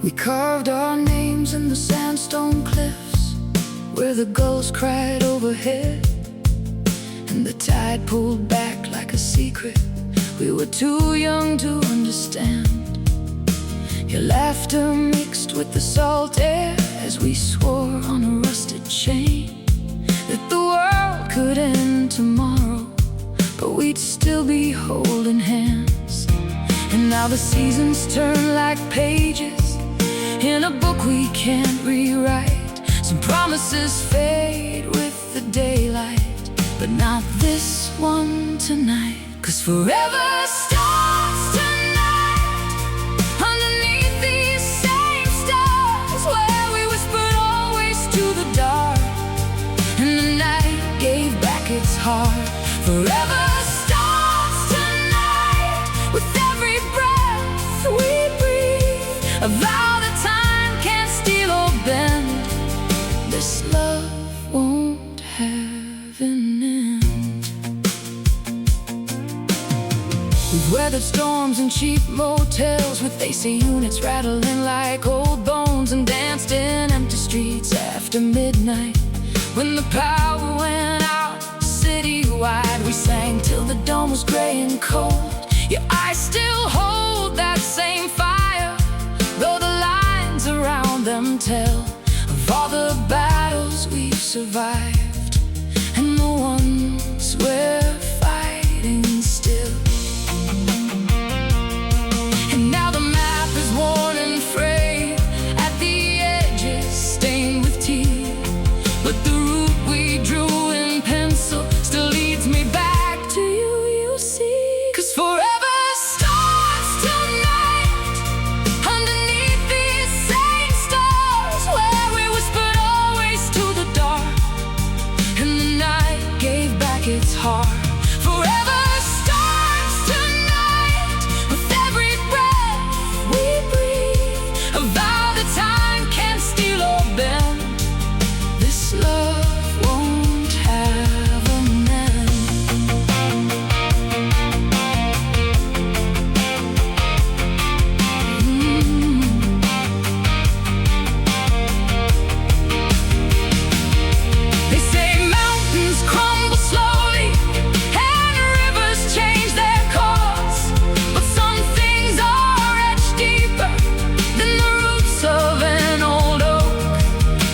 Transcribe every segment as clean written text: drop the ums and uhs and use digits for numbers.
We carved our names in the sandstone cliffs, where the gulls cried overhead, and the tide pulled back like a secret we were too young to understand. Your laughter mixed with the salt air as we swore on a rusted chain that the world could end tomorrow, but we'd still be holding hands. And now the seasons turn like pages in a book we can't rewrite. Some promises fade with the daylight, but not this one tonight. 'Cause forever starts tonight, underneath these same stars, where we whispered always to the dark, and the night gave back its heart. Forever starts tonight, with every breath we breathe, a vow that time can't steal or bend. This love won't have an end. We've weathered storms in cheap motels with AC units rattling like old bones, and danced in empty streets after midnight. When the power went out citywide, we sang till the dawn was gray and cold. Your eyes still hold that same fire, though the lines around them tell of all the battles we've survived, and the ones we're fighting still. And now the map is worn and frayed, at the edges stained with tears, but the route we drew in pencil still leads me back to you, you see. 'Cause forever starts tonight, underneath these same stars, where we whispered always to the dark, and the night gave back its heart. Forever starts tonight, with every breath we breathe, a vow that time can't steal or bend. This love won't have an end. They say mountains crumble slowly and rivers change their course, but some things are etched deeper than the roots of an old oak.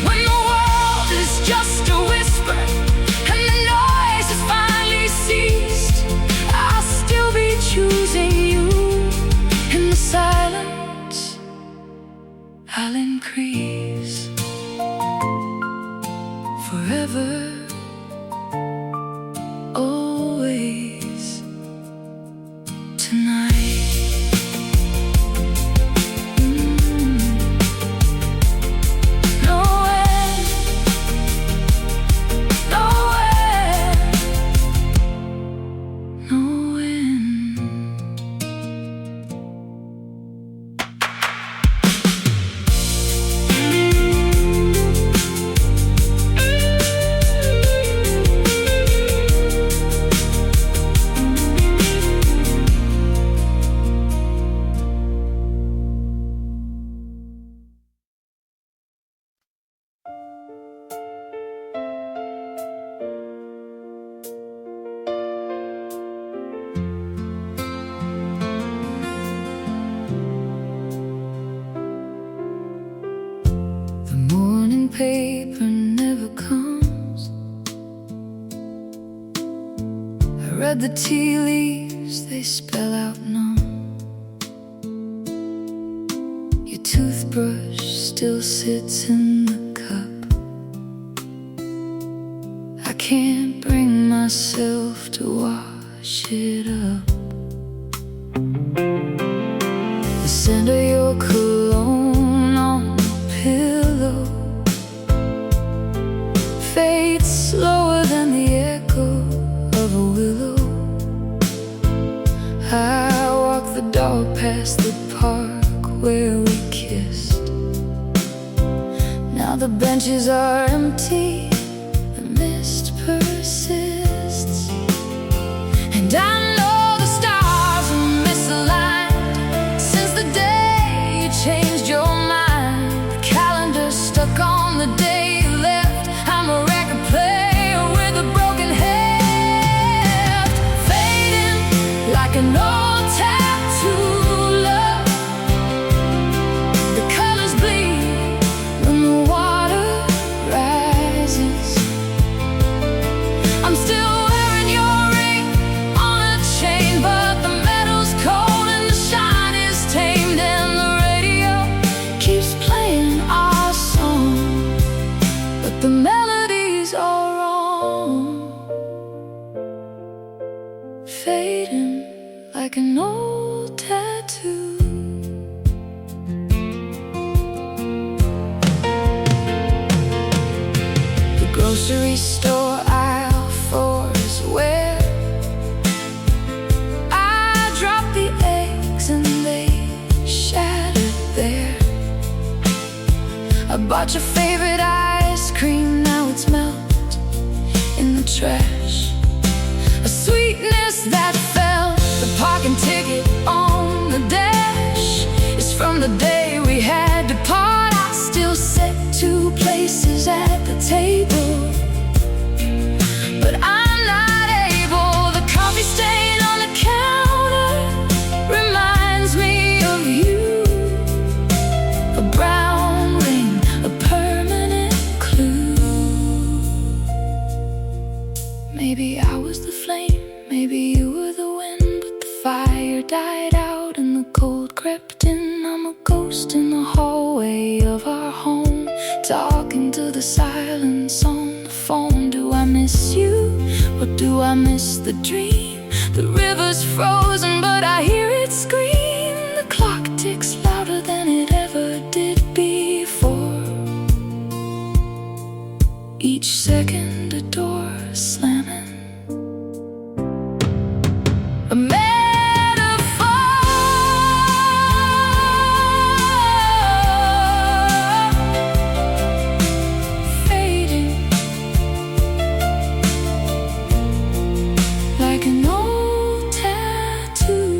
When the world is just a whisper and the noise has finally ceased, I'll still be choosing you. In the silence, I'll increase. Forever, always, tonight. No end, no end, no end. The morning paper never comes. I read the tea leaves, they spell out no. Your toothbrush still sits in the cup. I can't bring myself to wash it up. The scent of your cologne on the pillow fades slower than the echo of a willow. I walk the dog past the park where we kissed. Now the benches are empty, the mist persists, and grocery store aisle 4 is where I dropped the eggs and they shattered there. I bought your favorite ice cream, now it's melted in the trash. A sweetness that fell, the parking ticket on the dash is from the day we had to part. I still set 2 places at the table, but I'm not able. The coffee stain on the counter reminds me of you. A brown ring, a permanent clue. Maybe I was the flame, maybe you were the wind, but the fire died out and the cold crept in. I'm a ghost in the hallway of our home, talking to the silence on the phone. Do I miss you, or do I miss the dream? The river's frozen, but I hear it scream. The clock ticks louder than it ever did before. Each second a door slamming. A metaphor, fading like an old tattoo.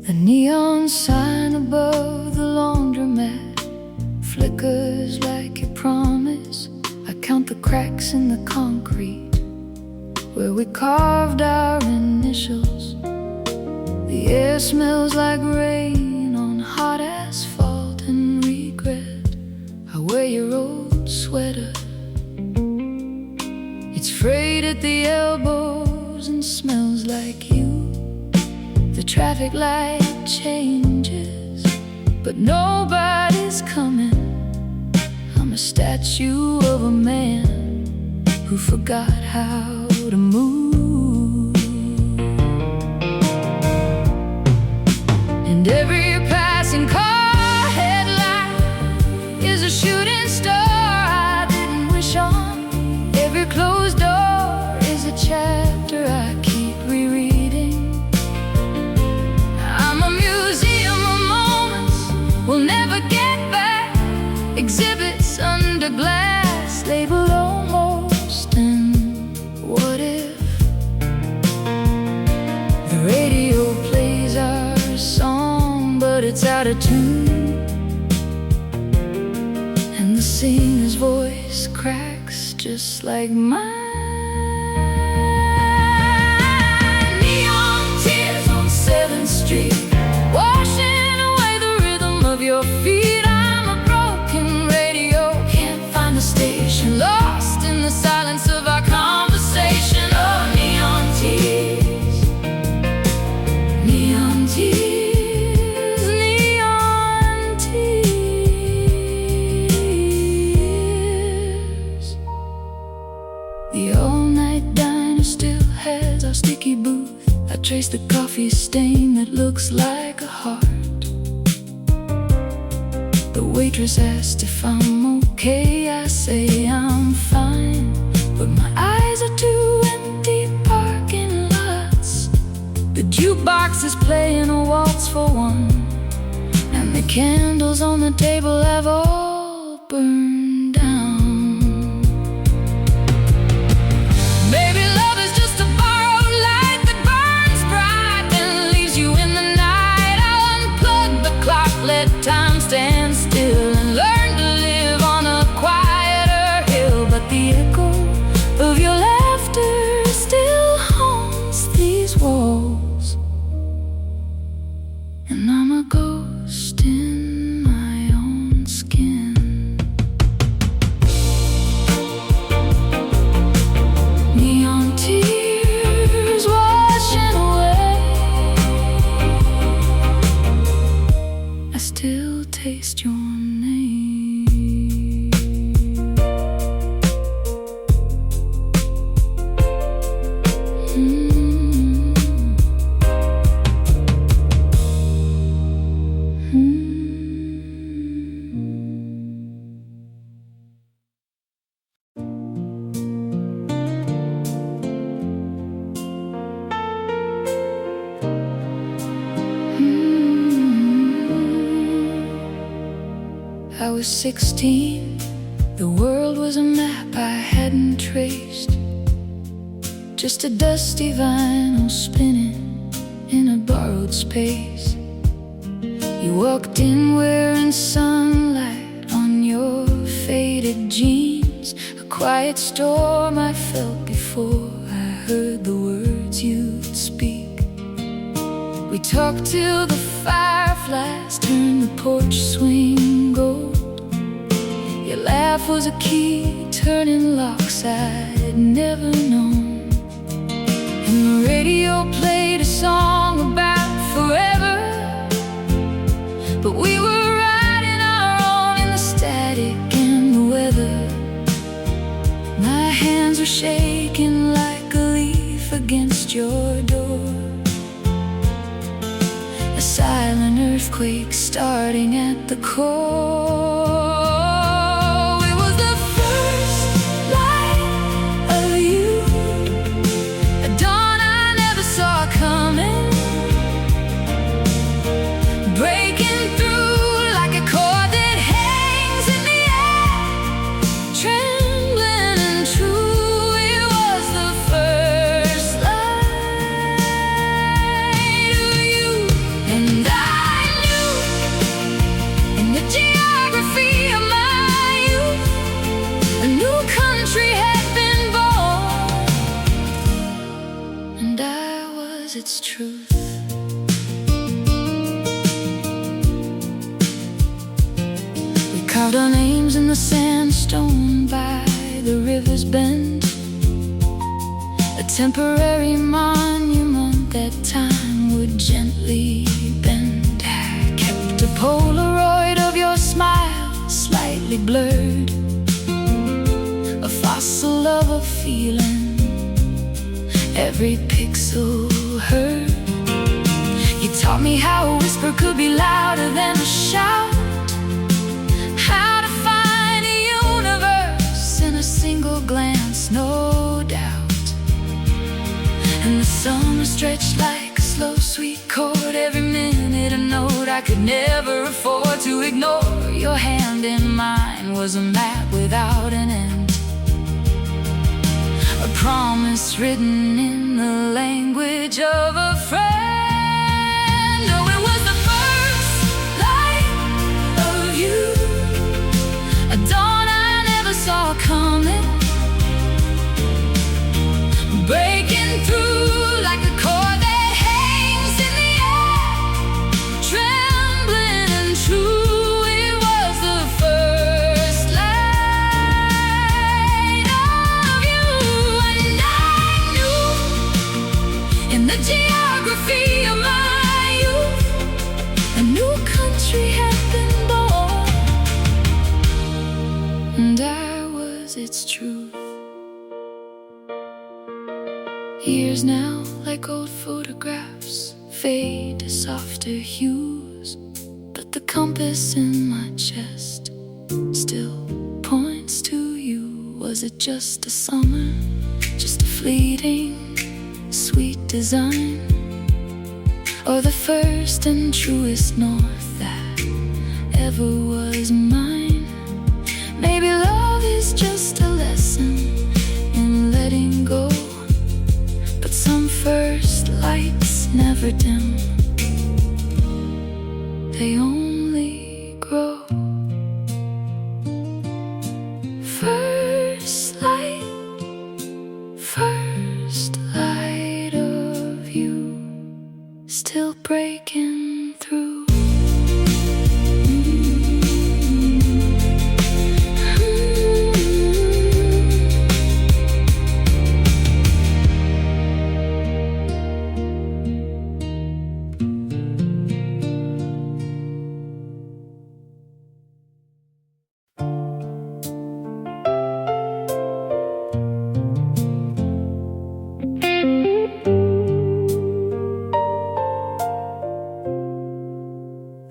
The neon sign above the laundromat flickers like a promise. I count the cracks in the concrete where we carved our initials. The air smells like rain on hot asphalt and regret. I wear your old sweater, it's frayed at the elbows and smells like you. The traffic light changes, but nobody's coming. I'm a statue of a man who forgot how to move. And every passing car headlight is a shooting star I didn't wish on. Every closed door is a chapter I keep rereading. We'll never get back. Exhibits under glass, labeled almost. And what if the radio plays our song, but it's out of tune, and the singer's voice cracks just like mine. Neon tears on 7th Street, washing of your feet. I'm a broken radio, can't find the station, lost in the silence of our conversation. Oh, neon tears, neon tears, neon tears. The all-night diner still has our sticky booth. I trace the coffee stain that looks like a heart. The waitress asked if I'm okay. I say I'm fine, but my eyes are too empty. Parking lots, the jukebox is playing a waltz for one, and the candles on the table have all burned down. Maybe love is just a borrowed light that burns bright and leaves you in the night. I'll unplug the clock, let time stand still, and learn to live on a quieter hill. But the echo of your laughter still haunts these walls, and I'm a ghost in my own skin. was 16, the world was a map I hadn't traced, just a dusty vinyl spinning in a borrowed space. You walked in wearing sunlight on your faded jeans, a quiet storm I felt before I heard the words you'd speak. We talked till the fireflies turned the porch swing gold. Your laugh was a key turning locks I'd never known. And the radio played a song about forever, but we were riding our own in the static and the weather. My hands were shaking like a leaf against your door, a silent earthquake starting at the core. It was the first light of you, a dawn I never saw coming, breaking through like a chord that hangs in the air, trembling and true. It was the first light of you, and I knew in the geography of my youth a new country had been born, and I was its truth. Carved our names in the sandstone by the river's bend, a temporary monument that time would gently bend. I kept a Polaroid of your smile, slightly blurred, a fossil of a feeling, every pixel heard. You taught me how a whisper could be louder than a shout, how to find a universe in a single glance, no doubt. And the summer stretched like a slow, sweet chord, every minute a note I could never afford to ignore. Your hand in mine was a map without an end, a promise written in the language of a friend. Oh, it was the first light of you, a dawn I never saw coming, breaking through like a chord that hangs in the air, trembling and true. It was the first light of you, and I knew in the geography of my youth a new country had been born, and I was its truth. Years now, like old photographs, fade to softer hues, but the compass in my chest still points to you. Was it just a summer, just a fleeting, sweet design, or the first and truest north that ever was mine? Maybe love is just a lesson in letting go, but some first lights never dim, they only grow. First light of you, still breaking through.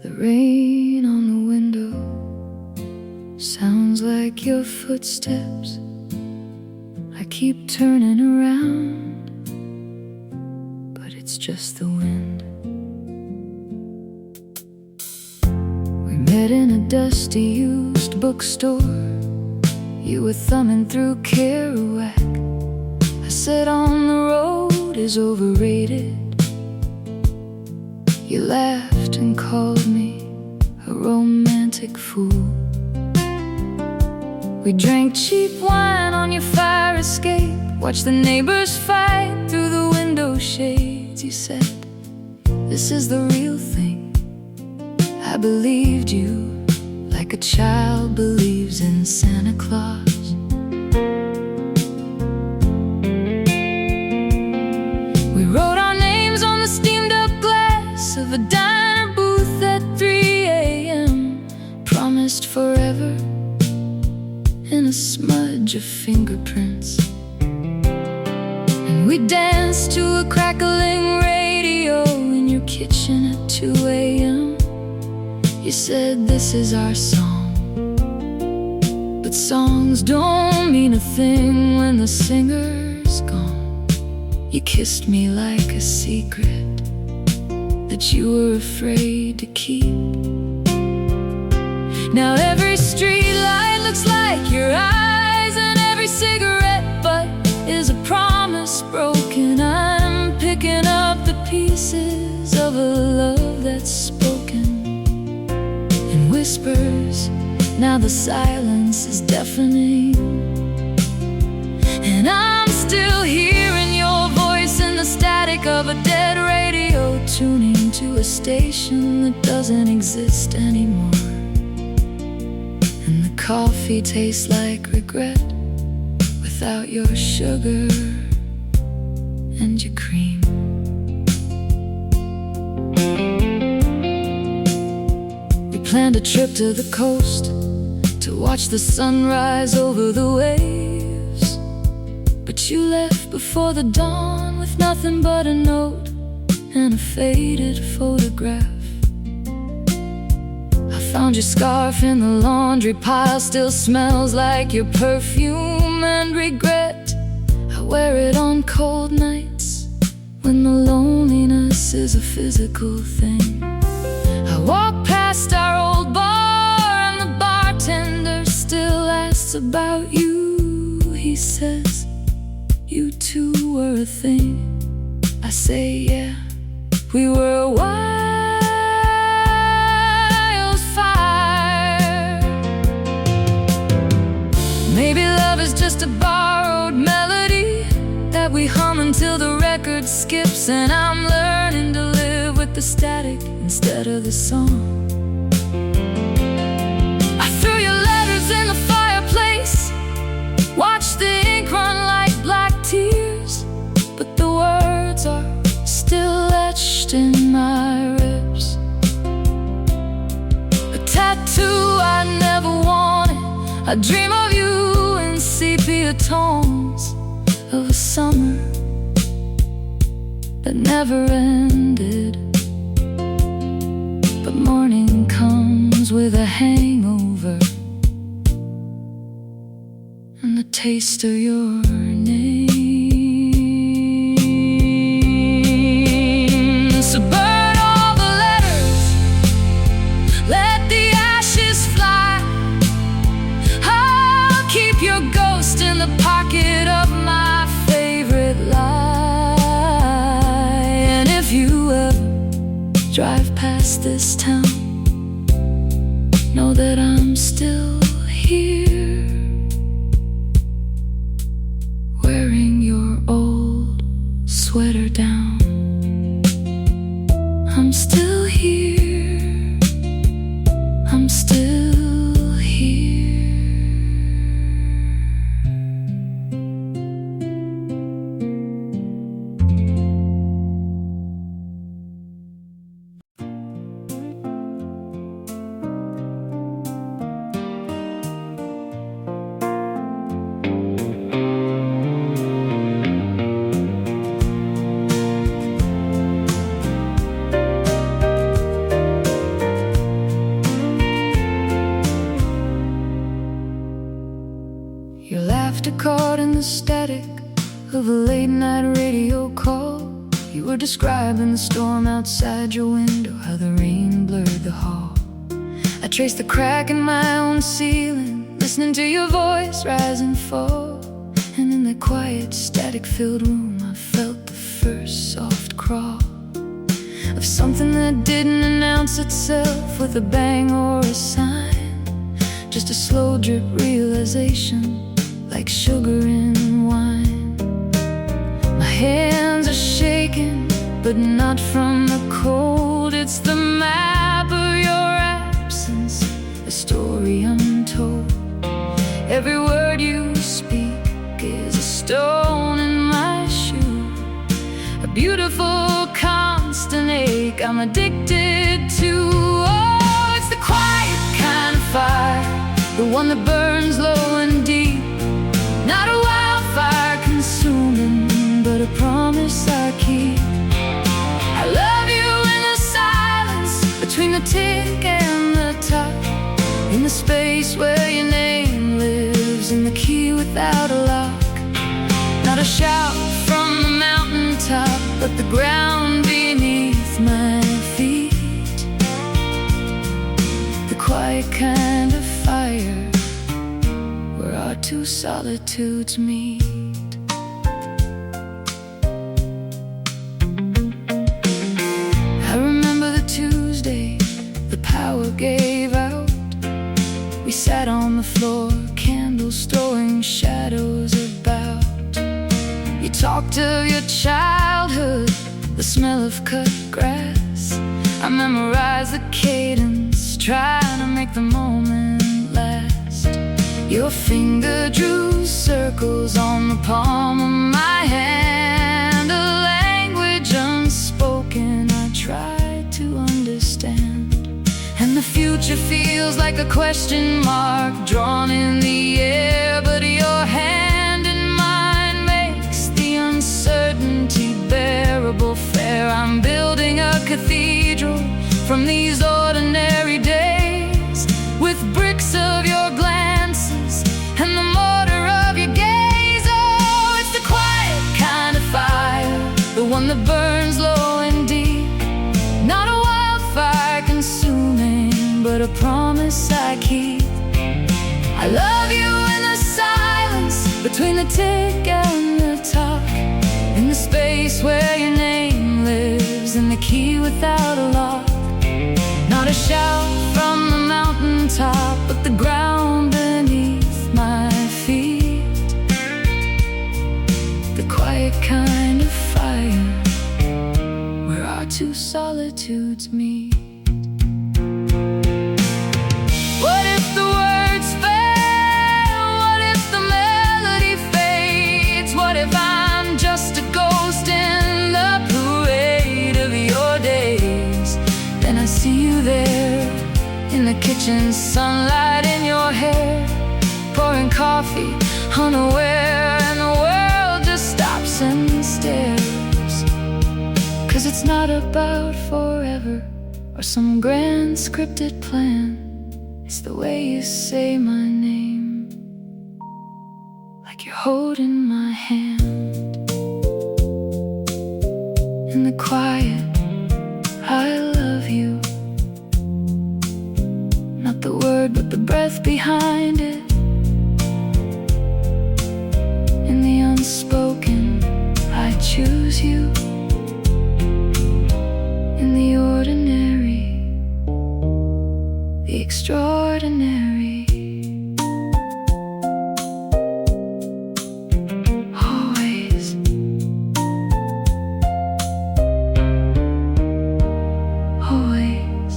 The rain on the window sounds like your footsteps. I keep turning around, but it's just the wind. We head in a dusty used bookstore. You were thumbing through Kerouac. I said on the road is overrated. You laughed and called me a romantic fool. We drank cheap wine on your fire escape, watched the neighbors fight through the window shades. You said, this is the real thing. I believed you like a child believes in Santa Claus. We wrote our names on the steamed up glass of a diner booth at 3 a.m. Promised forever in a smudge of fingerprints. And we danced to a crackling radio in your kitchen at 2 a.m. You said this is our song, but songs don't mean a thing when the singer's gone. You kissed me like a secret that you were afraid to keep. Now every street light looks like your eyes, and every cigarette butt is a promise broken. I'm picking up the pieces of a love that's spoken in whispers. Now the silence is deafening, and I'm still hearing your voice in the static of a dead radio, tuning to a station that doesn't exist anymore. And the coffee tastes like regret without your sugar and your cream. We planned a trip to the coast to watch the sunrise over the waves, but you left before the dawn with nothing but a note and a faded photograph. I found your scarf in the laundry pile, still smells like your perfume and regret. I wear it on cold nights when the loneliness is a physical thing. I walk past our old bar and the bartender still asks about you. He says, you two were a thing. I say, yeah, we were a wildfire. Maybe love is just a borrowed melody that we hum until the record skips, and I'm learning to live with the static instead of the song. I threw your letters in the fireplace, watched the ink run like black tears, but the words are still etched in my ribs. A tattoo I never wanted, I dream of you in sepia tones of a summer that never ended. But morning comes with a hangover and the taste of your name. So burn all the letters, let the ashes fly. I'll keep your ghost in the pocket of my favorite lie. And if you ever drive past this town, know that I'm still here, wearing your old sweater down. I'm still here, I'm still here. Your laughter caught in the static of a late-night radio call. You were describing the storm outside your window, how the rain blurred the hall. I trace the crack in my own ceiling, listening to your voice rise and fall. And in that quiet, static-filled room, I felt the first soft crawl of something that didn't announce itself with a bang or a sign. Just a slow drip realization, like sugar in wine. My hands are shaking, but not from the cold. It's the map of your absence, a story untold. Every word you speak is a stone in my shoe, a beautiful constant ache I'm addicted to. Oh, it's the quiet kind of fire, the one that burns low and deep. Not a wildfire consuming, but a promise I keep. I love you in the silence, between the tick and the tock, in the space where your name lives, in the key without a lock. Not a shout from the mountaintop, but the ground beneath my feet. The quiet kind of fire, where our two solitudes meet. I remember the Tuesday the power gave out. We sat on the floor, candles throwing shadows about. You talked of your childhood, the smell of cut grass. I memorized the cadence, trying to make the moment last. Your finger drew circles on the palm of my hand, a language unspoken I tried to understand. And the future feels like a question mark drawn in the air, but your hand in mine makes the uncertainty bearable fair. I'm building a cathedral from these ordinary days, with bricks of your glances and the mortar of your gaze. Oh, it's the quiet kind of fire, the one that burns low and deep. Not a wildfire consuming, but a promise I keep. I love you in the silence, between the tick and the talk, in the space where your name lives, in the key without a lock. Not a shout from the mountaintop, but the ground beneath my feet. The quiet kind of fire, where our two solitudes meet. What if the words fail? What if the melody fades? What if I'm just a ghost in the parade of your days? Then I see you there, in the kitchen, sunlight in your hair, pouring coffee, unaware, and the world just stops and stares. 'Cause it's not about forever or some grand scripted plan. It's the way you say my name, like you're holding my hand. In the quiet, I love you. Not the word, but the breath behind it. In the unspoken, I choose you. In the ordinary, the extraordinary. Always. Always.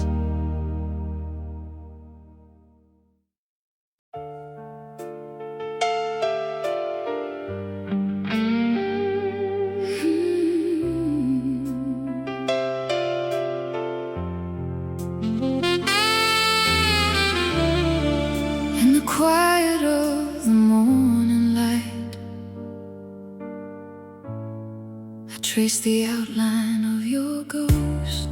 In the quiet of the morning light, I trace the outline of your ghost.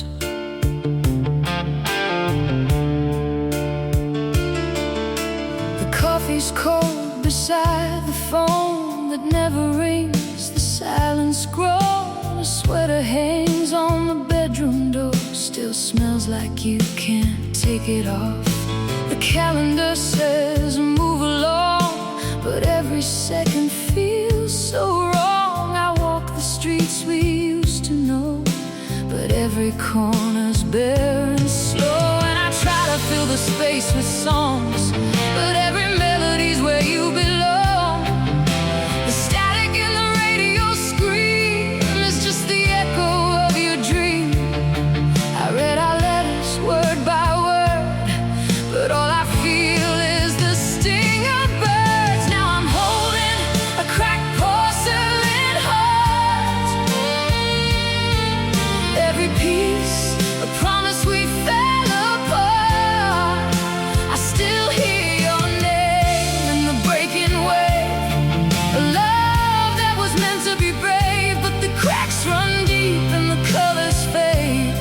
The coffee's cold beside the phone that never rings. The silence grows, a sweater hangs on the bedroom door. Still smells like you can't take it off. calendar says move along, but every second feels so wrong. I walk the streets we used to know, but every corner's bare and slow. And I try to fill the space with songs, but every melody's where you belong. The static in the radio screen is just the echo of your dream. I read our letters word by word, but all I feel is the sting of birds. Now I'm holding a cracked porcelain heart, every piece a promise we fell apart. I still hear your name in the breaking wave, a love that was meant to be brave, but the cracks run deep and the colors fade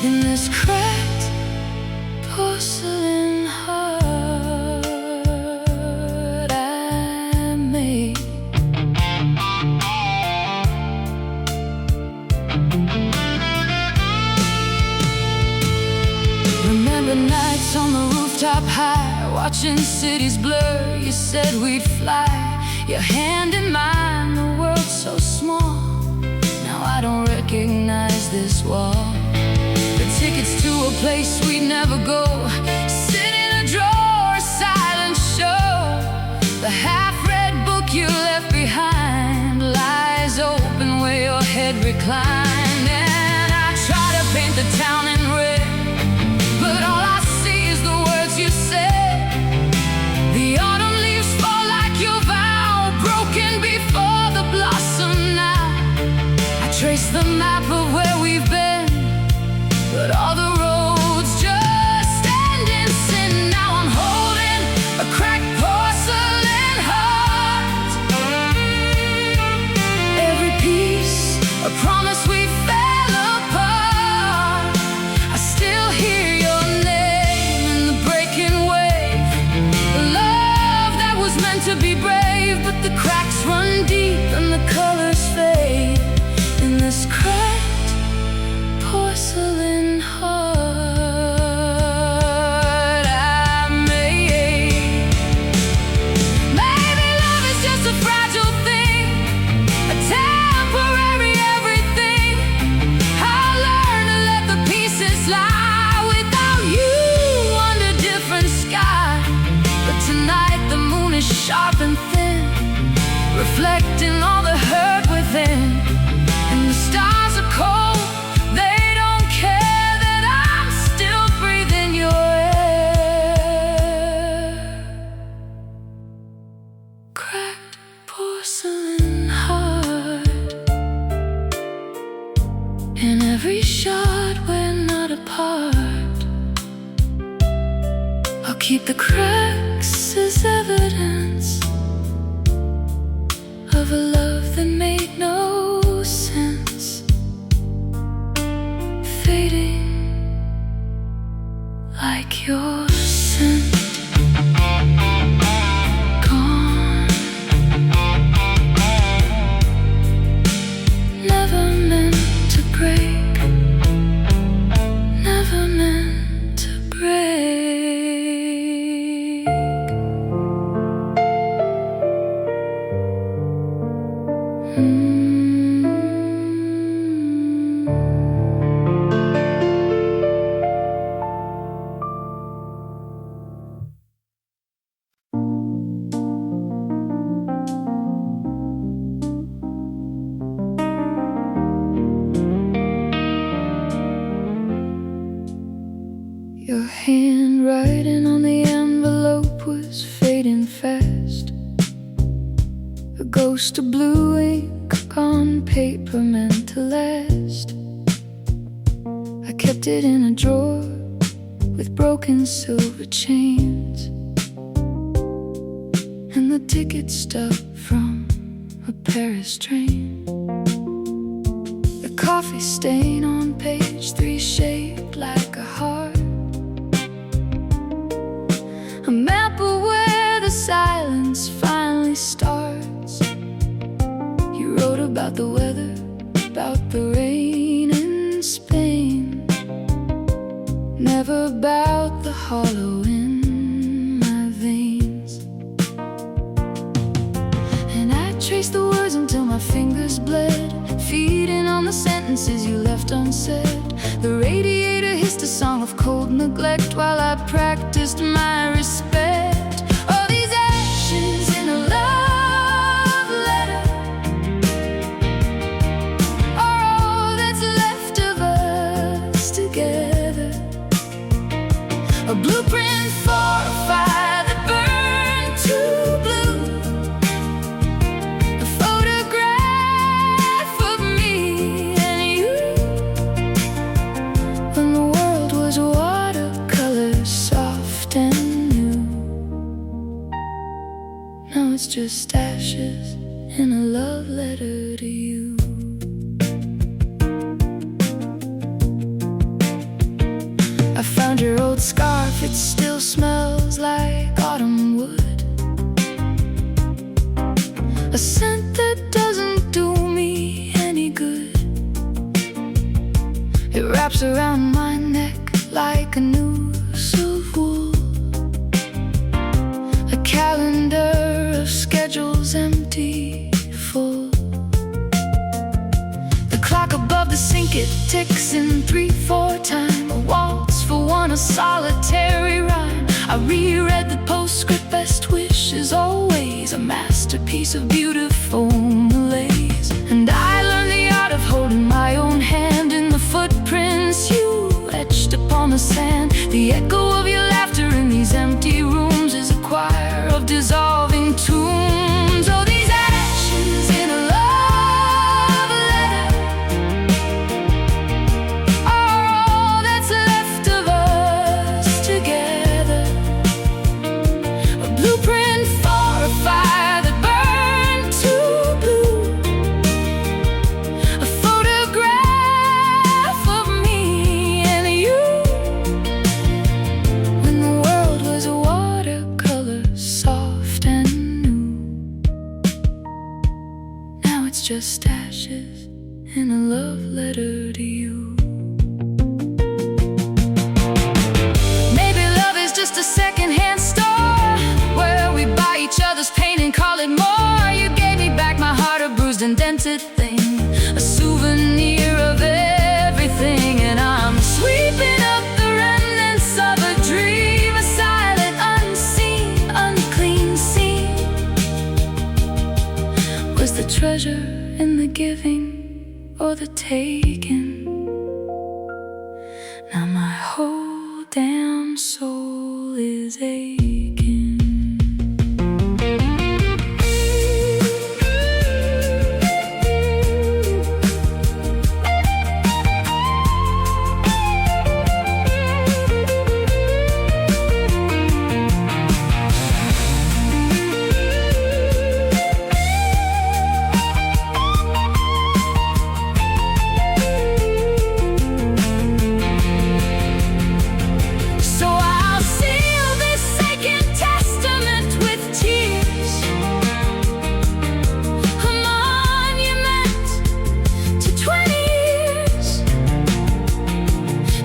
in this cracked porcelain heart I made. Remember nights on the rooftop high, watching cities blur. You said we'd fly, your hand in mine, the world's so small. Now I don't recognize this wall. The tickets to a place we'd never go, sit in a drawer, a silent show. The half-read book you left behind lies open where your head reclined. And I try to paint the town in red, but all I see is the words you said. The autumn leaves fall like your vow, broken before the blossom now. I trace the map of where we've been, but all the roads just end in sin. Now I'm holding a cracked porcelain heart, every piece a promise we fell apart. I still hear your name in the breaking wave, a love that was meant to be brave, but the cracks run deep and the colors fade in this cracked porcelain heart I made. Maybe love is just a fragile thing, a temporary everything. I'll learn to let the pieces lie without you under different sky. But tonight the moon is sharp and thin, reflecting all the hurt within. And the stars are cold, they don't care that I'm still breathing your air. Cracked porcelain heart, in every shot we're not apart. I'll keep the cracks as evidence of a love that made no sense, fading like your scent. Gone, never meant to break, never meant to break. Your handwriting on the envelope was fading fast, a ghost of blue ink on paper meant to last. I kept it in a drawer with broken silver chains, and the ticket stub from a Paris train. The coffee stain on page 3 shaped like a heart, a map of where the silence finally starts. You wrote about the weather, about the rain in Spain, never about the hollow in traced the words until my fingers bled, feeding on the sentences you left unsaid. The radiator hissed a song of cold neglect while I practiced my respect. All these actions in a love letter are all that's left of us together. A blueprint for a fire that burned too blue, a photograph of me and you when the world was watercolor, soft and new. Now it's just ashes in a love letter to you. I found your old scarf, it still smells like autumn wood, a scent that doesn't do me any good. It wraps around my neck like a noose of wool, a calendar of schedules empty full. The clock above the sink, it ticks in 3/4 time, a waltz for one, a solitary rhyme. I reread the postscript, best wishes always, a masterpiece of beautiful malaise. And I learned the art of holding my own hand in the footprints you etched upon the sand. The echo of your laughter in these empty rooms is a choir of dissolving tunes. Oh, these actions in a love letter are all that's left of us together. A blueprint for a fire that burned too blue, a photograph of me and you when the world was watercolor, soft and new. Now it's just ashes in a love letter to you. Maybe love is just a secondhand store where we buy each other's pain and call it more. You gave me back my heart, a bruised and dented thing, a souvenir of everything. And I'm sweeping up the remnants of a dream, a silent, unseen, unclean scene. Was the treasure in the giving or the taking? Now my whole damn soul is aching. So I'll seal this sacred testament with tears, a monument to 20 years,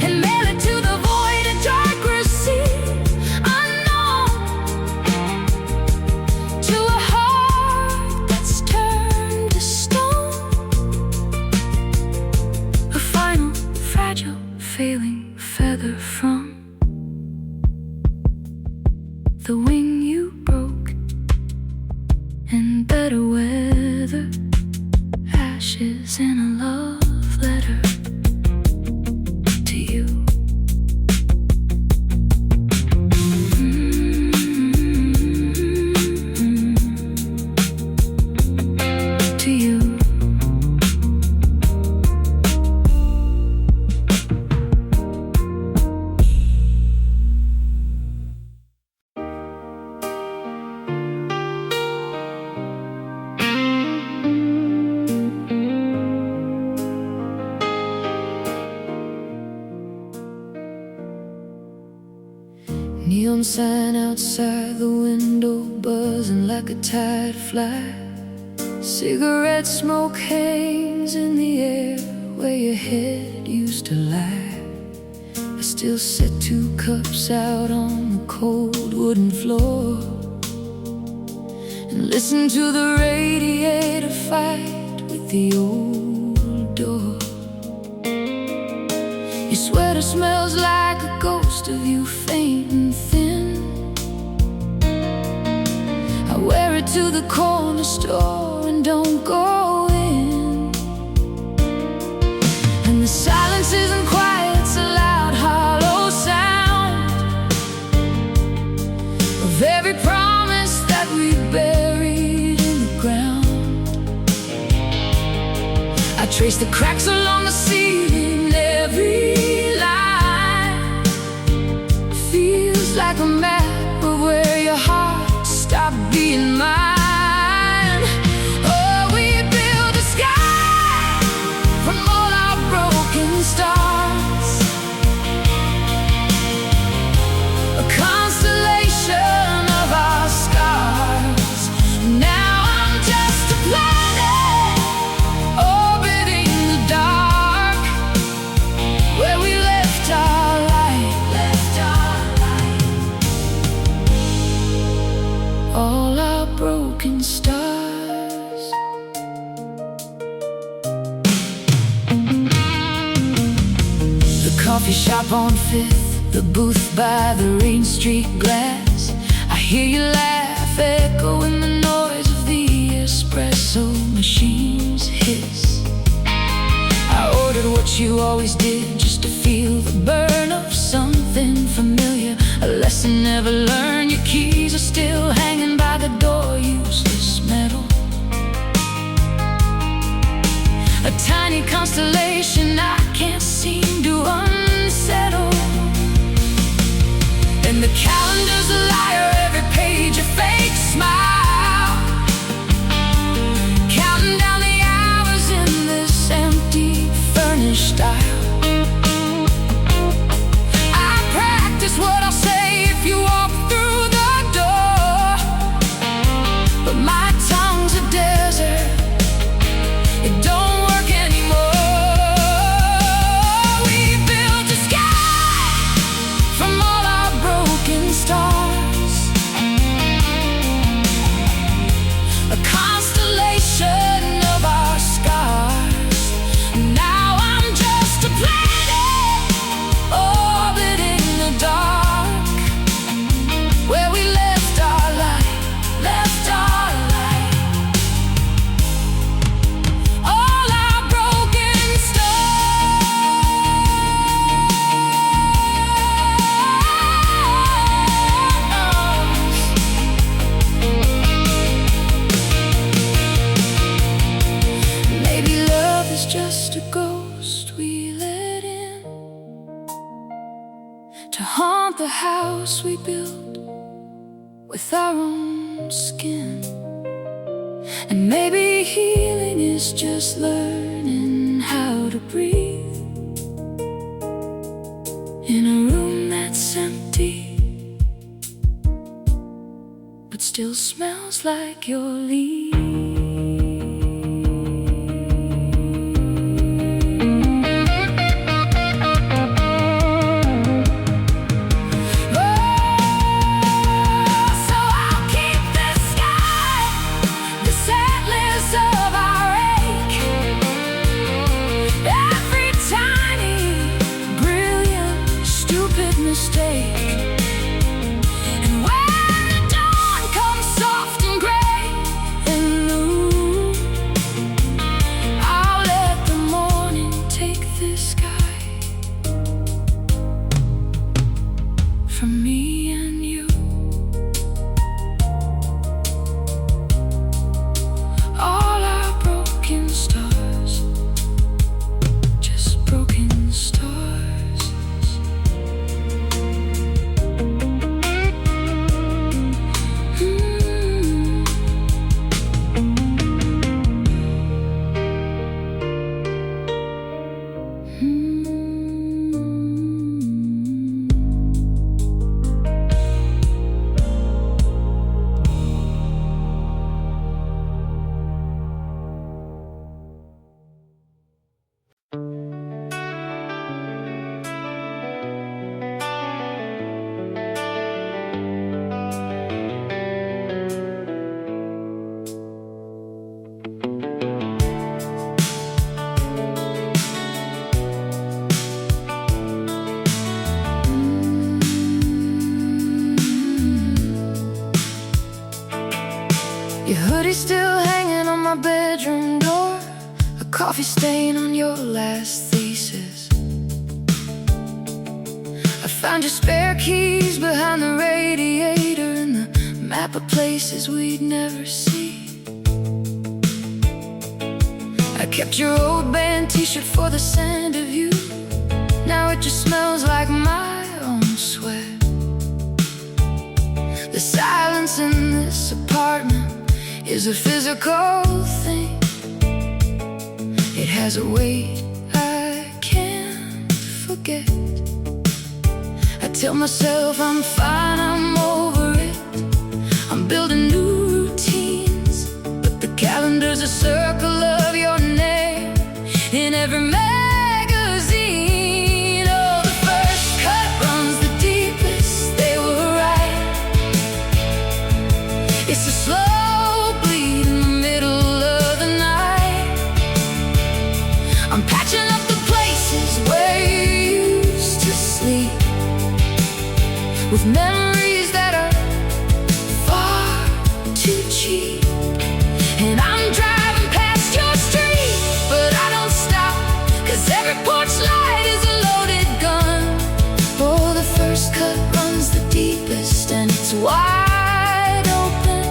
and mail it to the void, a dark receipt, unknown, to a heart that's turned to stone. A final, fragile, failing feather from the wing you broke in better weather, ashes in a love letter to you. To you. Neon sign outside the window, buzzing like a tide fly. Cigarette smoke hangs in the air where your head used to lie. I still set 2 cups out on the cold wooden floor, and and listen to the radiator fight with the old door. Your sweater smells like a ghost of you, faint and thin. I wear it to the corner store and don't go in. And the silence isn't quiet, it's a loud, hollow sound of every promise that we buried in the ground. I trace the cracks along the ceiling, every line feels like a map of where your heart stopped being mine. Oh, we built a sky from all our broken stars, a constellation of our scars. Now I'm just a planet orbiting the dark, where we left our light, all our broken stars. The coffee shop on Fifth, the booth by the Rain Street glass. I hear you laugh, echoing the noise of the espresso machine's hiss. I ordered what you always did, just to feel the burn of something familiar, a lesson never learned. Your keys are still hanging by the door, useless metal, a tiny constellation I can't seem to unsettle. And the calendar's a liar, every page a fake smile, counting down the hours in this empty furnished aisle. I practice what I'll say if you walk through the door, but my tongue's a desert, it don't work anymore. We built a sky from all our broken stars, a constellation of our scars. Now I'm just a planet orbiting the dark, where we left our light, all our broken stars. Maybe love is just a ghost we let in to haunt the house we built with our own skin. And maybe healing is just learning how to breathe in a room that's empty, but still smells like your leaves. Mistake. And when the dawn comes soft and gray in Your hoodie still hanging on my bedroom door, a coffee stain on your last thesis. I found your spare keys behind the radiator and the map of places we'd never see. I kept your old band t-shirt for the scent of you. Now it just smells like my own sweat. The silence in this apartment is a physical thing. It has a weight I can't forget. I tell myself I'm fine, I'm over it. I'm building new routines, but the calendar's a circle of your name in every magazine. Oh, the first cut runs the deepest, they were right. It's a slow bleed in the middle of the night. I'm patching up the places where you used to sleep, with memories that are far too cheap. And I'm driving past your street, but I don't stop, 'cause every porch light is a loaded gun. Oh, the first cut runs the deepest, and it's wide open.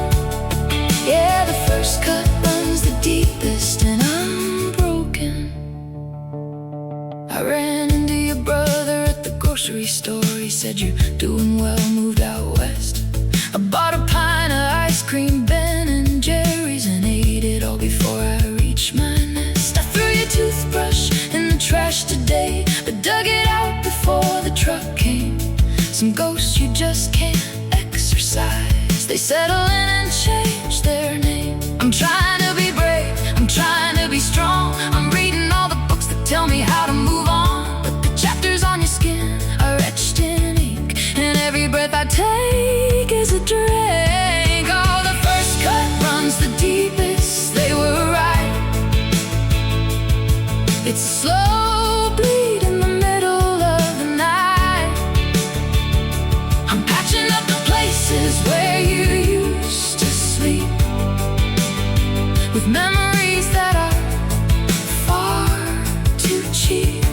Yeah, the first cut runs the deepest, and I'm broken. I ran into your brother at the grocery store. He said you're doing well, moved out west. I bought a pint of ice cream, Ben and Jerry's, and ate it all before I reached my nest. I threw your toothbrush in the trash today, but dug it out before the truck came. Some ghosts you just can't exorcise, they settle in and change their name. I'm trying to be brave, I'm trying to be strong. I'm reading all the books that tell me how to move on, but the chapters on your skin are etched in ink, and every breath I take is a drink. Oh, the first cut runs the deepest, they were right. It's a slow bleed in the middle of the night. I'm patching up the places where you used to sleep, with memories that are far too cheap.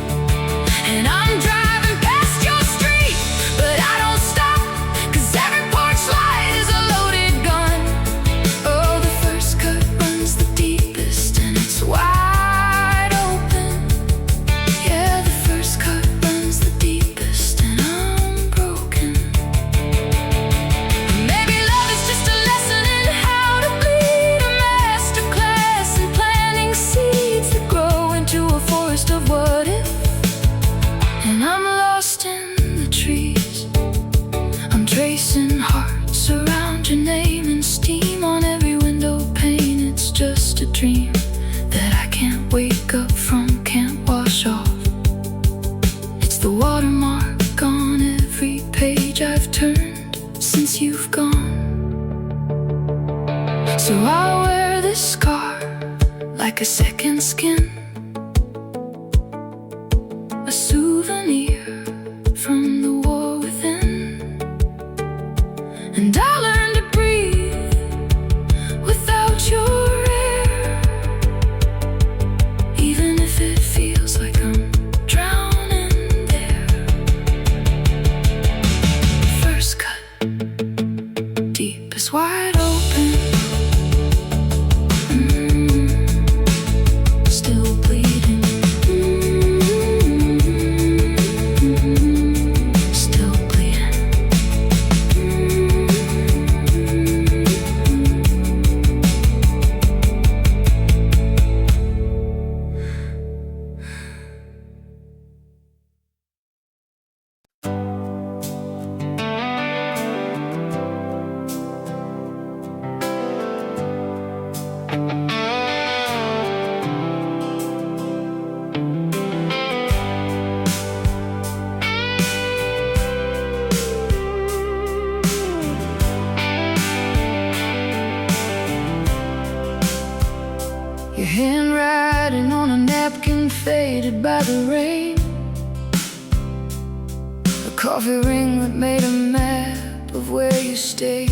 And I'm driving past your street, but I don't stop, 'cause every porch light is a loaded gun. Oh, the first cut runs the deepest, and it's wide open. Yeah, the first cut runs the deepest, and I'm broken. Maybe love is just a lesson in how to bleed, a master class in planting seeds that grow into a forest of what if. And I'm lost in the trees, I'm tracing hearts around your name and steam on every window pane. It's just a dream that I can't wake up from, can't wash off. It's the watermark on every page I've turned since you've gone. So I'll wear this scar like a second skin, a souvenir from the war within. And I'll learn to breathe without your air, even if it feels like I'm drowning there. First cut, deep as wide open. Still bleeding. Still bleeding. Your handwriting on a napkin faded by the rain. A coffee ring that made a map of where you stayed.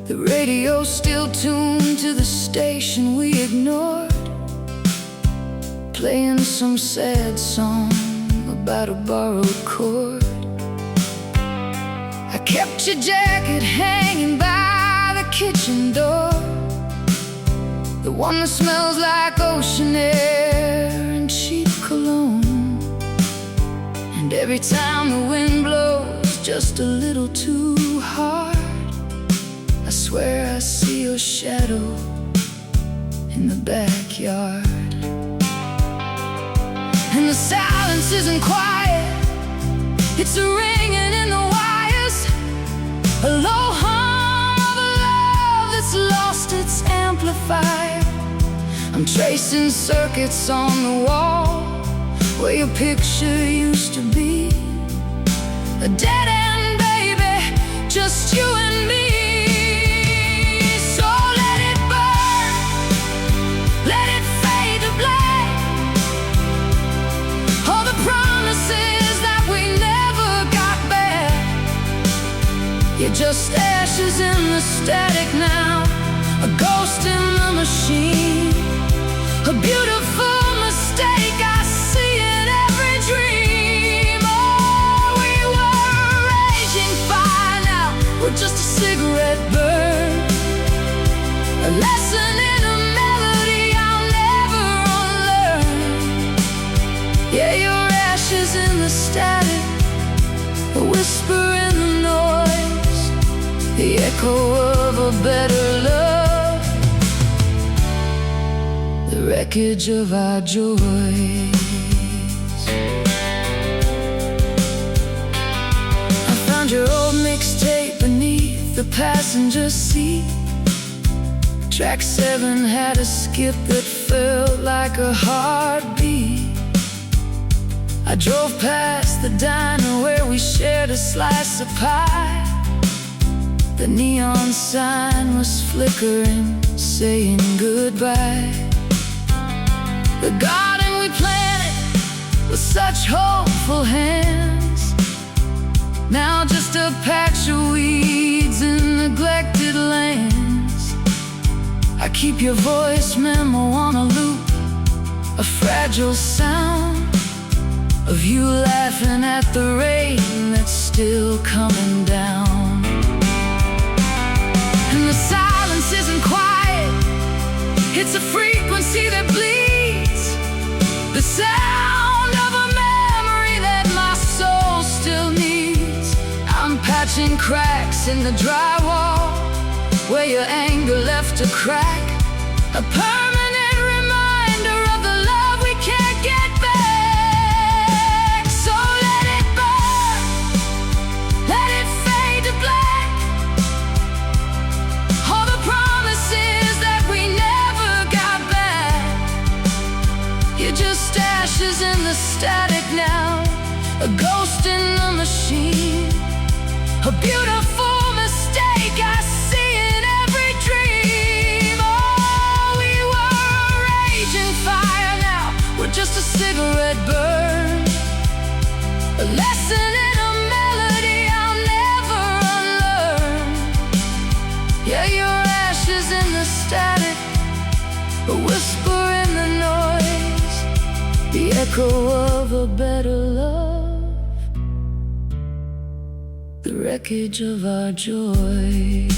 The radio's still tuned to the station we ignored, playing some sad song about a borrowed chord. I kept your jacket hanging by the kitchen door, the one that smells like ocean air and cheap cologne. And every time the wind blows just a little too hard, I swear I see your shadow in the backyard. And the silence isn't quiet, it's a ringing in the wires, a low hum of a love that's lost its amplifier. I'm tracing circuits on the wall where your picture used to be, a dead end, baby, just you and me. So let it burn, let it fade to black, all the promises that we never got back. You're just ashes in the static now, a ghost in the machine, a beautiful mistake I see in every dream. Oh, we were a raging fire, now we're just a cigarette burn, a lesson in a melody I'll never unlearn. Yeah, your ashes in the static, a whisper in the noise, the echo of a better love, the wreckage of our joys. I found your old mixtape beneath the passenger seat. Track 7 had a skip that felt like a heartbeat. I drove past the diner where we shared a slice of pie. The neon sign was flickering, saying goodbye. The garden we planted with such hopeful hands, now just a patch of weeds in neglected lands. I keep your voice memo on a loop, a fragile sound of you laughing at the rain that's still coming down. And the silence isn't quiet, it's a frequency that bleeds, the sound of a memory that my soul still needs. I'm patching cracks in the drywall where your anger left a crack, a permanent reminder of the love we can't get back. So let it burn, let it fade to black, all the promises that we never got back. You're just ashes in the static now, a ghost in the machine, a beautiful mistake I see in every dream. Oh, we were a raging fire, now we're just a cigarette burn, a lesson in a melody I'll never unlearn. Yeah, your ashes in the static, a whisper in the noise, the echo of a better love, the wreckage of our joys.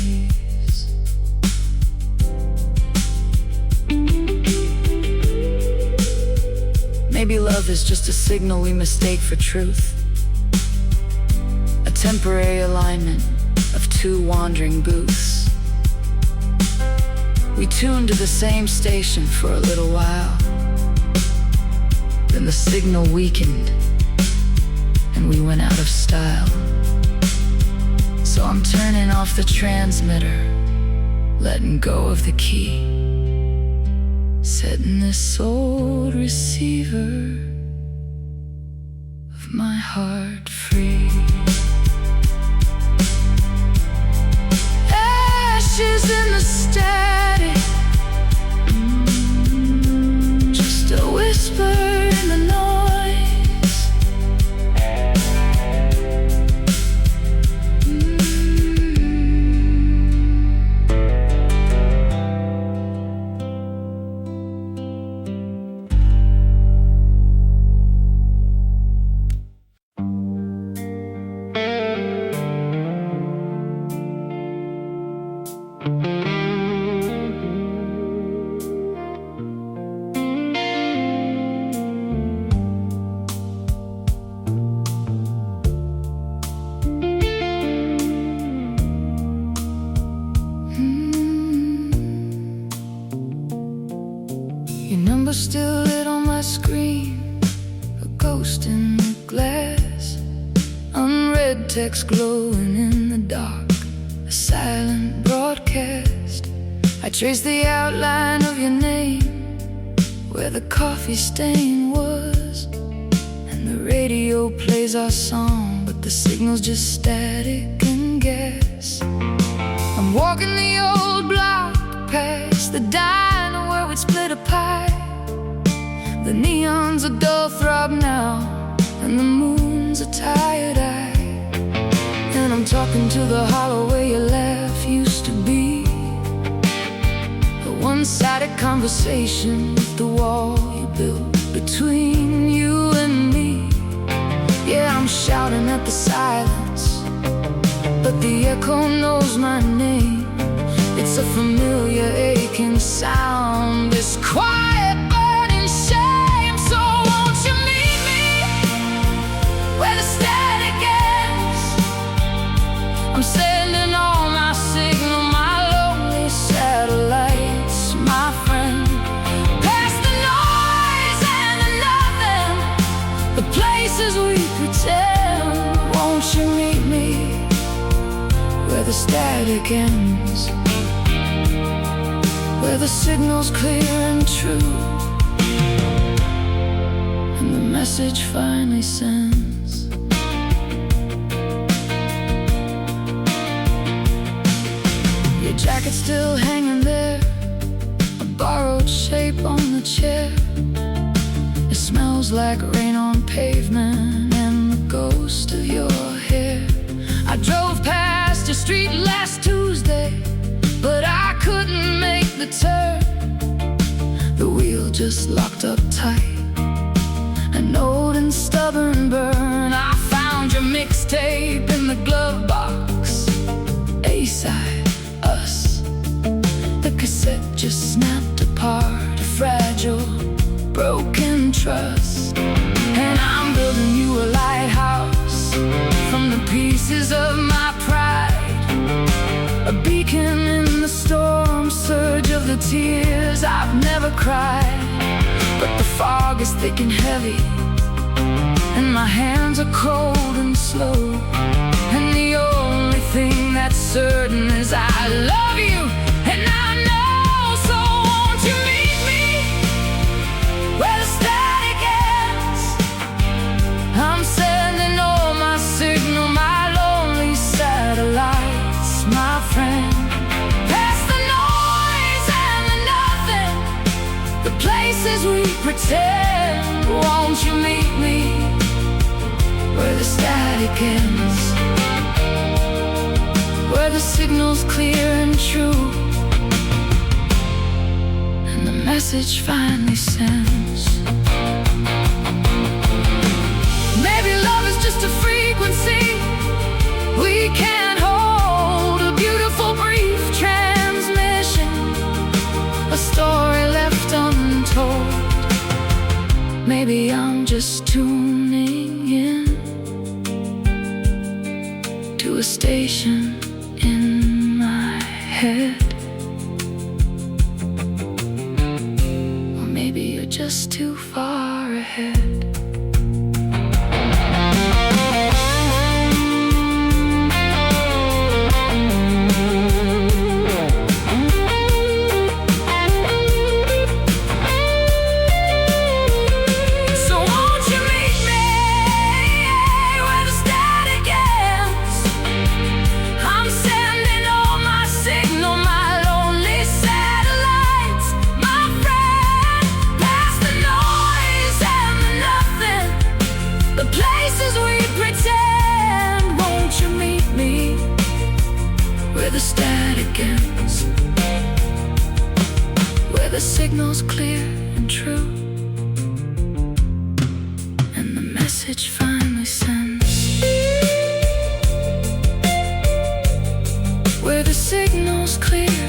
Maybe love is just a signal we mistake for truth, a temporary alignment of two wandering booths. We tuned to the same station for a little while, then the signal weakened and we went out of style. So I'm turning off the transmitter, letting go of the key, setting this old receiver of my heart free. Ashes in the static, just a whisper in the noise. number still lit on my screen, a ghost in the glass, unread text glowing in the dark, a silent broadcast. I trace the outline of your name where the coffee stain was, and the radio plays our song, but the signal's just static and gas. I'm walking the old block past the diner where we'd split a pie. The neon's a dull throb now, and the moon's a tired eye. And I'm talking to the hollow where your laugh used to be, a one-sided conversation with the wall you built between you and me. Yeah, I'm shouting at the silence, but the echo knows my name. It's a familiar aching sound, this quiet burning shame. So won't you meet me where the static ends? I'm sending all my signal, my lonely satellites, my friend, past the noise and the nothing, the places we pretend. Won't you meet me where the static ends, where the signal's clear and true, and the message finally sends. Your jacket's still hanging there, a borrowed shape on the chair. It smells like rain on pavement and the ghost of your hair. I drove past your street last Tuesday, but I couldn't make the turn. The wheel just locked up tight, an old and stubborn burn. I found your mixtape in the glove box, A-side, Us. The cassette just snapped apart, a fragile, broken trust. And I'm building you a lighthouse from the pieces of my pride, a beacon in the storm surge of the tears I've never cried. But the fog is thick and heavy, and my hands are cold and slow, and the only thing that's certain is I love you, and I know. So won't you meet me where the static ends? I'm sending all my signal, my lonely satellites, my friend, past the noise and the nothing, the places we pretend. Won't you meet me where the static ends, where the signal's clear and true, and the message finally sends. Maybe love is just a frequency we can't hold, a beautiful brief transmission, a story left untold. Maybe I'm just tuning in to a station in my head, or maybe you're just too far ahead. The static ends, where the signal's clear and true, and the message finally sends. Where the signal's clear,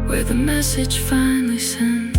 where the message finally sends.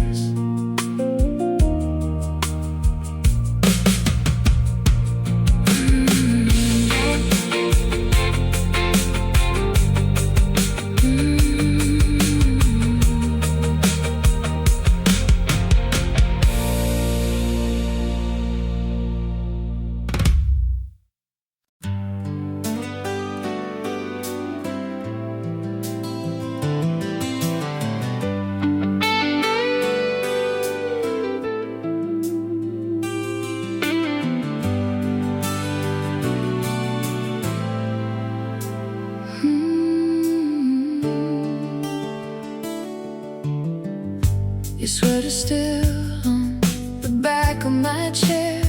Your sweater still on the back of my chair.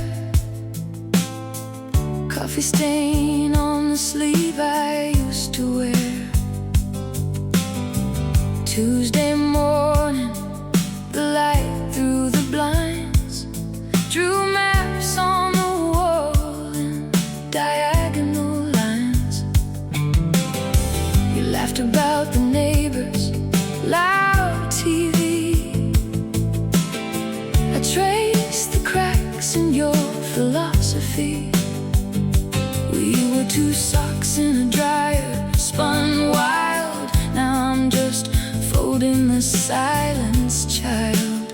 Coffee stain on the sleeve I used to wear. Tuesday morning, the light through the blinds drew maps on the wall in diagonal lines. You laughed about the neighbors, loud TV. I traced the cracks in your philosophy. We were two socks in a dryer, spun wild. Now I'm just folding the silence, child.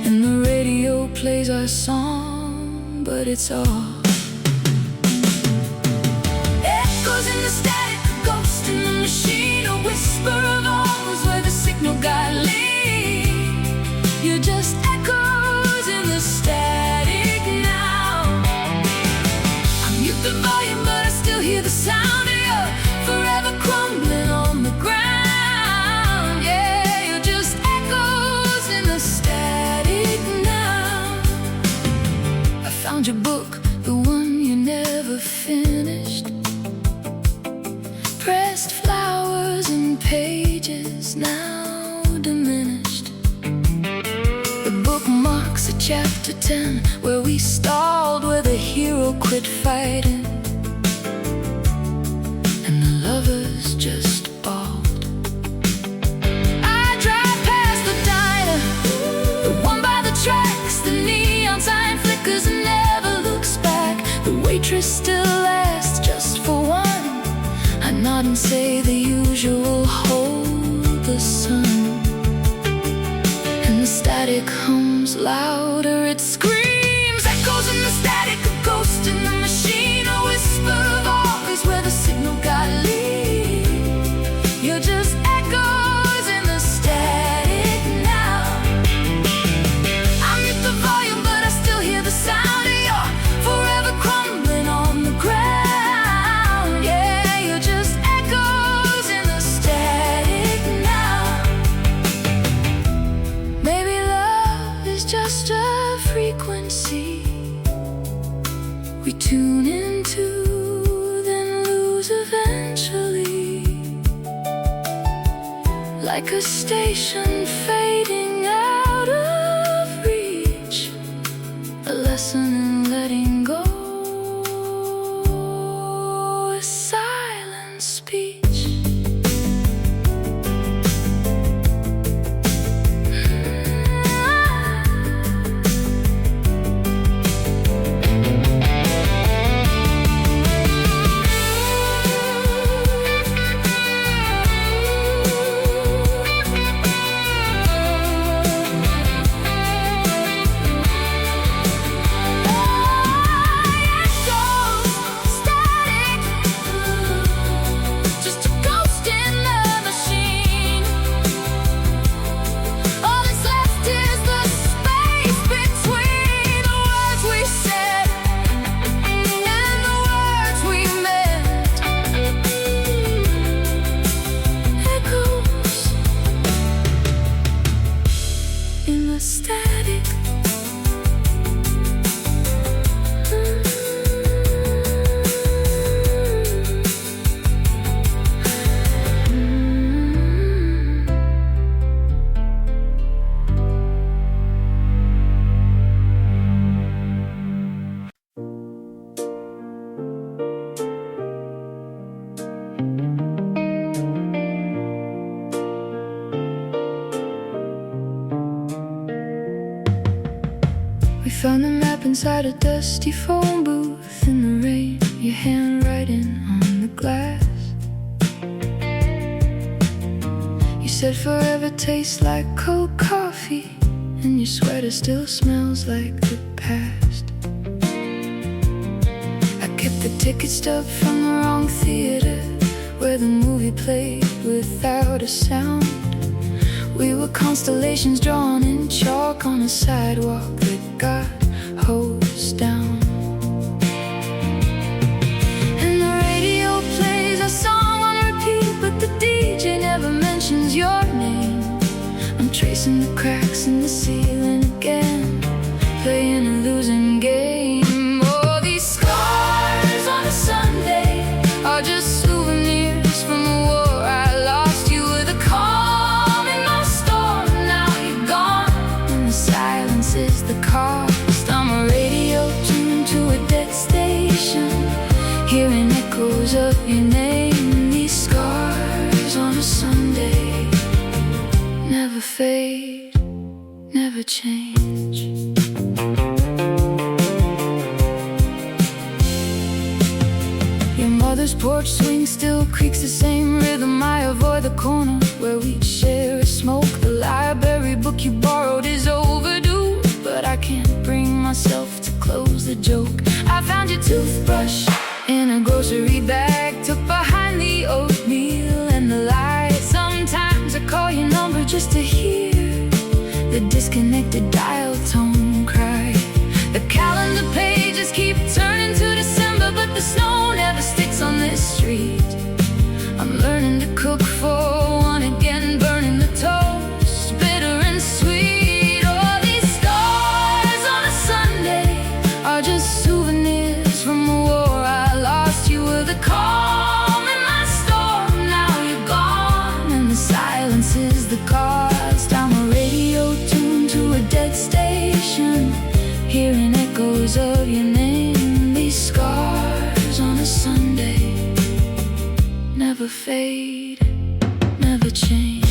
And the radio plays our song, but it's all echoes in the static, a ghost in the machine, a whisper of always where the signal got leaked. You're just echoes in the static now. I mute the volume, but I still hear the sound of your forever crumbling on the ground. Yeah, you're just echoes in the static now. I found your book, the one you never finished. Pressed flowers and pages now diminished. The book marks a chapter 10 where we stalled, where the hero quit fighting and the lovers just bawled. I drive past the diner, the one by the tracks. The neon sign flickers and never looks back. The waitress still asks just for one. I nod and say the usual, hold the sun. And the static hums louder, it screams, echoes in the static, a ghost in the machine, a whisper of always where the signal got leaked. You're just echoes in the static now. I mute the volume, but I still hear the sound of your forever crumbling on the ground. Yeah, you're just echoes in the static now. Maybe love is just a frequency we tune into, then lose eventually. Like a station fading out of reach, a lesson in letting go, a silent speech. Found the map inside a dusty phone booth in the rain, your handwriting on the glass. You said forever tastes like cold coffee, and your sweater still smells like the past. I kept the ticket stub from the wrong theater, where the movie played without a sound. We were constellations drawn in chalk on a sidewalk that got hosed down. And the radio plays a song on repeat, but the DJ never mentions your name. I'm tracing cracks in the ceiling again, playing a losing game. Oh, these scars on a Sunday are just souvenirs from a war I lost. You were the calm in my storm, now you're gone, and the silence is the cost. I'm a radio tuned to a dead station, hearing echoes of your name. These scars on a Sunday never fade, never change. Your mother's porch swing still creaks the same rhythm. I avoid the corner where we'd share a smoke. The library book you borrowed is overdue, but I can't bring myself to close the joke. I found your toothbrush in a grocery bag, tucked behind the oatmeal and the light. Sometimes I call your number just to hear the disconnected dial tone cry. The calendar pages keep turning to December, but the snow never sticks on this street. I'm learning to cook for one again, burning the toast, bitter and sweet. Oh, these stars on a Sunday are just souvenirs from a war I lost. You were the calm in my storm, now you're gone, and the silence is the cost. I'm a radio tuned to a dead station, hearing echoes of your name. These scars on a Sunday never fade, never change.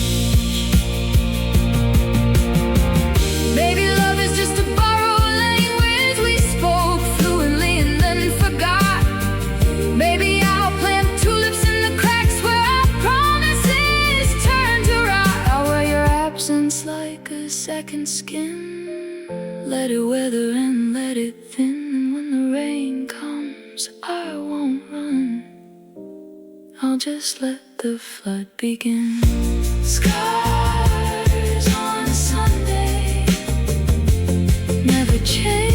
Maybe love is just a borrowed language we spoke fluently and then forgot. Maybe I'll plant tulips in the cracks where our promises turn to rot. I'll wear your absence like a second skin, let it weather and let it thin. And when the rain comes, I won't run, I'll just let the flood begin. Scars on a Sunday never change.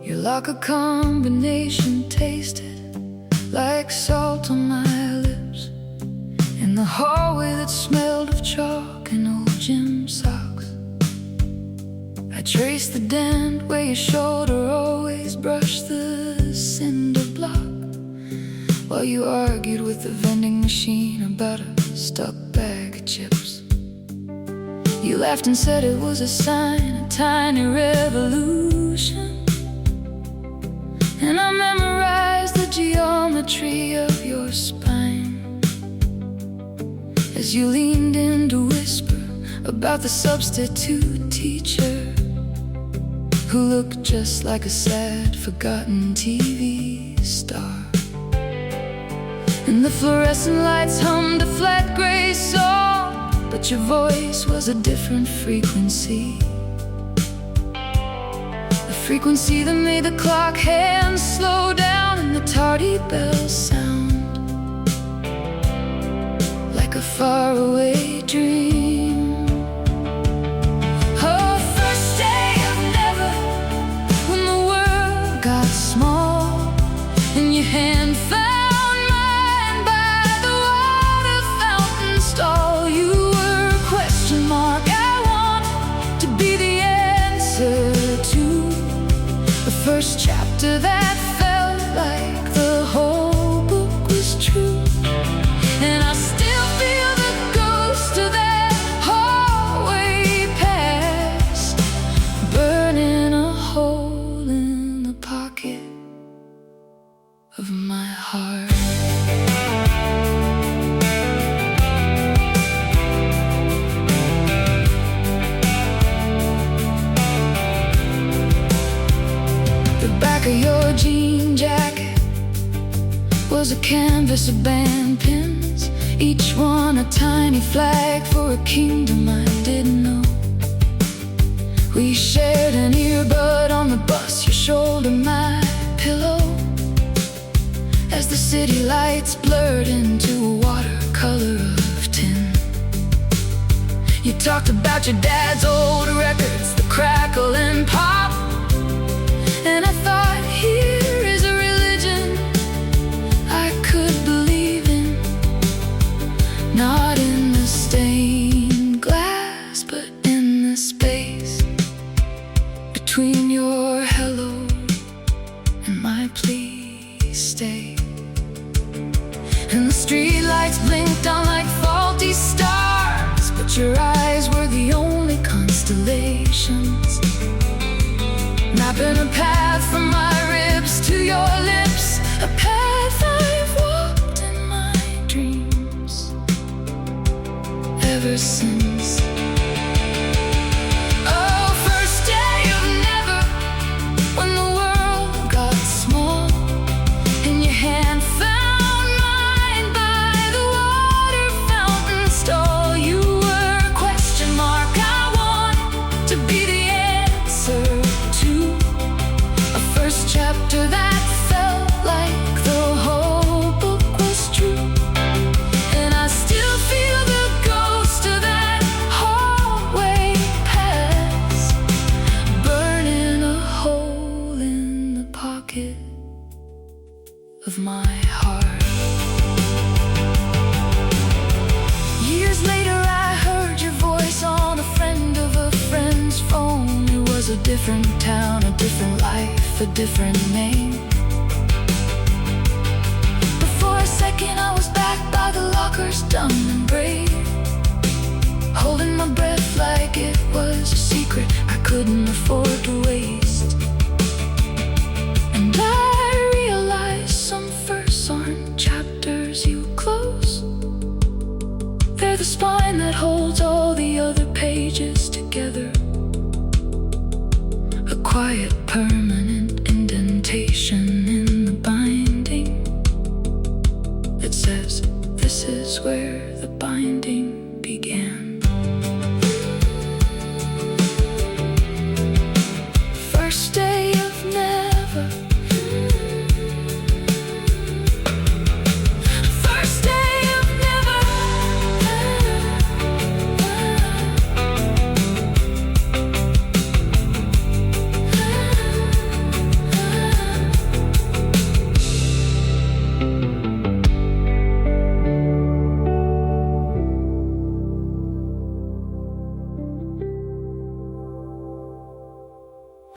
You're like a combination tasted like salt on my lips, in the hallway that smelled of chalk and old gym socks. I traced the dent where your shoulder always brushed the cinder block, while you argued with the vending machine about a stuck bag of chips. You laughed and said it was a sign, a tiny revolution. And I memorized the geometry of your spine as you leaned in to whisper about the substitute teacher who looked just like a sad, forgotten TV star. And the fluorescent lights hummed a flat gray song, but your voice was a different frequency, a frequency that made the clock hands slow down and the tardy bells sound like a faraway dream. Oh, first day of never, when the world got small and your hand found mine by the water fountain stall. You were a question mark I want to be the answer to, the first chapter that felt like the whole book was true. And I still feel the ghost of that hallway past, burning a hole in the pocket of my heart. back of your jean jacket was a canvas of band pins, each one a tiny flag for a kingdom I didn't know. We shared an earbud on the bus, your shoulder my pillow, as the city lights blurred into a watercolor of tin. You talked about your dad's old records, the crackle and pop, and I thought, here is a religion I could believe in. Not in the stained glass, but in the space between your hello and my please stay. And the street lights blinked on like faulty stars, but your eyes were the only constellations, mapping a path from my ribs to your lips, a path I've walked in my dreams ever since. Oh, first day of never, when the world got small and your hand found mine by the water fountain stall. You were a question mark I want to be the answer to, a first chapter that felt like the whole book was true. And I still feel the ghost of that hallway pass, burning a hole in the pocket of my heart. Years later I heard your voice on a friend of a friend's phone. It was a different town, a different life, a different name. But for a second I was back by the lockers, dumb and brave, holding my breath like it was a secret I couldn't afford to waste. And I realized some firsts aren't chapters you close, they're the spine that holds all the other pages together, a quiet permanent indentation in the binding that says, this is where